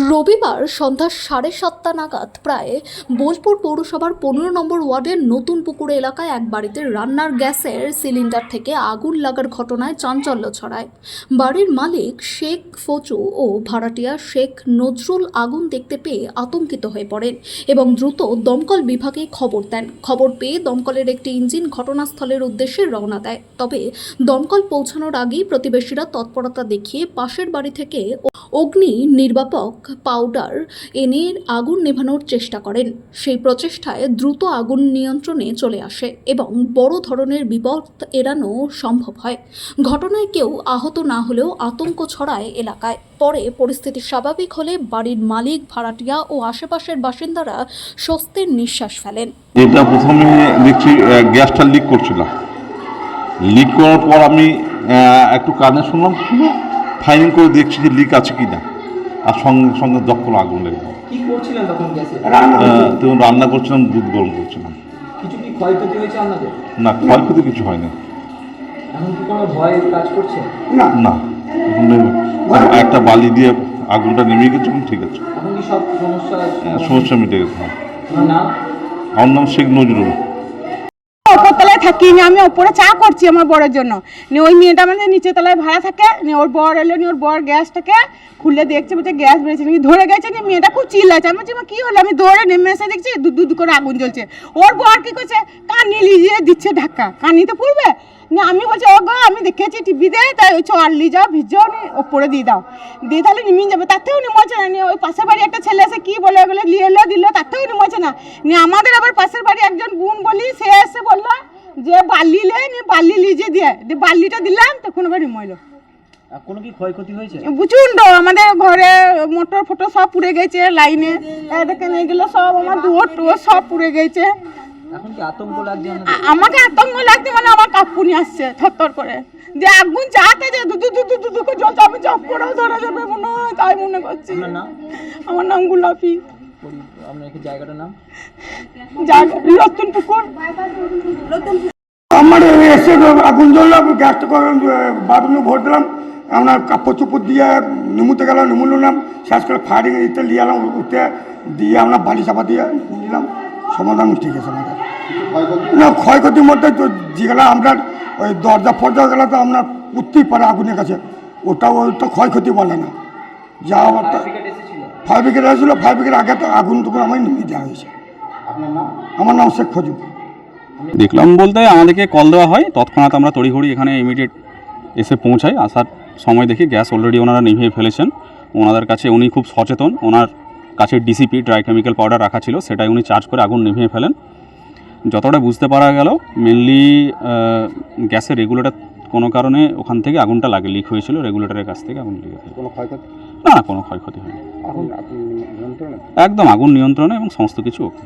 রবিবার সন্ধ্যা 7:30 নাগাদ প্রায় বোলপুর পৌরসভার 15 নম্বর ওয়ার্ডের নতুন পুকুর এলাকায় এক বাড়িতে রান্নার গ্যাসের সিলিন্ডার থেকে আগুন লাগার ঘটনায় চাঞ্চল্য ছড়ায়। বাড়ির মালিক শেখ ফচু ও ভাড়াটিয়া শেখ নজরুল আগুন দেখতে পেয়ে আতঙ্কিত হয়ে পড়েন এবং দ্রুত দমকল বিভাগে খবর দেন। খবর পেয়ে দমকলের একটি ইঞ্জিন ঘটনাস্থলের উদ্দেশ্যে রওনা দেয়। তবে দমকল পৌঁছানোর আগেই প্রতিবেশীরা তৎপরতা দেখিয়ে পাশের বাড়ি থেকে অগ্নি নির্বাপক পাউডার এনে আগুন নেভানোর চেষ্টা করেন। সেই প্রচেষ্টায় দ্রুত আগুন নিয়ন্ত্রণে চলে আসে এবং বড় ধরনের বিপদ এড়ানো সম্ভব হয়। ঘটনায় কেউ আহত না হলেও আতঙ্ক ছড়ায় এলাকায়। পরে পরিস্থিতি স্বাভাবিক হলে বাড়ির মালিক, ভাড়াটিয়া ও আশেপাশের বাসিন্দারা স্বস্তির নিঃশ্বাস ফেলেন। এটা প্রথমে দেখছি গ্যাসটা লিক করছিল। লিক করার পর আমি একটু কানে শুনলাম, ফাইনিং করে দেখছি যে লিক আছে কি না, আর সঙ্গে সঙ্গে দক্ষ আগুন লেগে গেল। কি করছিলেন তখন গ্যাসে? তখন রান্না করছিলাম, দুধ গরম করছিলাম। কিছু কি ক্ষয়ক্ষতি হয়েছে আপনাদের? না, ক্ষয়ক্ষতি কিছু হয়নি। এখন কি কোনো ভয় কাজ করছে? না, একটা বালি দিয়ে আগুনটা নেমে গেছে, ঠিক আছে। এখন কি সব সমস্যা মিটে গেছে। আপনার নাম? আমার নাম শেখ নজরুল। উপরতলায় থাকি, আমি ওপরে চা করছি আমার বরের জন্য। ওই মেয়েটা আমাদের নিচে তলায় ভাড়া থাকে, ওর বর এলো, ওর বর গ্যাসটাকে খুলে দেখছে, বলছে গ্যাস বেড়েছে, ধরে গেছে। মেয়েটা খুব চিল্লাচ্ছে। আমি বলছি কি হলো? আমি দৌড়ে নেমে এসে দেখছি দুধ করে আগুন জ্বলছে। ওর বর কি করছে, কানি লিজিয়ে দিচ্ছে ধাক্কা, কানিতে পড়বে। আমি বলছি ও গো, আমি দেখেছি টিভিতে, তাই ওই চল যাও, ভিজো ওপরে দিয়ে দাও, দিয়ে তাহলে নিমিয়ে যাবে। তাতেও নিমছে না। ওই পাশের বাড়ি একটা ছেলে এসে কি বলে ওগুলো নিয়ে এলো দিল, তাতেও নিমছে না। আমাদের আবার পাশের বাড়ি একজন বোন বলি, সে এসে বললো যে বালি বালি লিজে দিয়ে বালিটা দিলাম, তখন আবার নিমইলো। কোনো কি ক্ষয়ক্ষতি হয়েছে? প্রচন্ড। আমাদের ঘরে মোটর ফোটর সব পুড়ে গেছে, লাইনে দেখেন এগুলো সব আমার দুয়ার টুয়ার সব পুড়ে গেছে। এখন কি আতঙ্ক লাগছে? আমাকে আতঙ্ক লাগছে, মানে আমার কাঁপুনি আসছে থরথর করে, যে আগুন যাতে যে দুদু করে জ্বলছে, আমি চপ করেও ধরা যাবে মনে হয়, তাই মনে করছি। আমার নাম গোলাপি। আপনার কি জায়গাটার নাম? নতুন পুকুর। আমার এসে আগুন জ্বললো, গ্যাসটা বাথরুমে ভোট দিলাম, আমরা কাপড় চুপড় দিয়ে নিমুতে গেলাম, নিমুলাম, শেষ করে ফায়ারিং ইতে নিয়ে এলাম, উঠে দিয়ে আমরা বালি চাপা দিয়ে নিলাম, সমাধান ঠিক আছে আমাদের। না, ক্ষয়ক্ষতির মধ্যে যেগুলো আমরা ওই দরজা ফরজা গেলে তো আমরা উঠতেই পারে আগুনের কাছে, ওটা ক্ষয়ক্ষতি বলে না। যা ফায়ার ব্রিগেড এসেছিলো, ফায়ার ব্রিগেড আগে তো আগুন তখন আমায় নিভিয়ে দেওয়া হয়েছে। আমার নাম শেখ ফজু। দেখলাম বলতে আমাদেরকে কল দেওয়া হয়, তৎক্ষণাৎ আমরা তড়িঘড়ি এখানে ইমিডিয়েট এসে পৌঁছাই। আসার সময় দেখি গ্যাস অলরেডি ওনারা নিভিয়ে ফেলেছেন। ওনাদের কাছে উনি খুব সচেতন, ওনার কাছে ডিসিপি ড্রাই কেমিক্যাল পাউডার রাখা ছিল, সেটাই উনি চার্জ করে আগুন নিভিয়ে ফেলেন। যতটা বুঝতে পারা গেল, মেনলি গ্যাসের রেগুলেটর কোনো কারণে ওখান থেকে আগুনটা লিক হয়েছিল, রেগুলেটরের কাছ থেকে আগুন লেগে ফেলে। কোনো ক্ষয়ক্ষতি? না, কোনো ক্ষয়ক্ষতি হয়নি, একদম আগুন নিয়ন্ত্রণে এবং সমস্ত কিছু ওকে।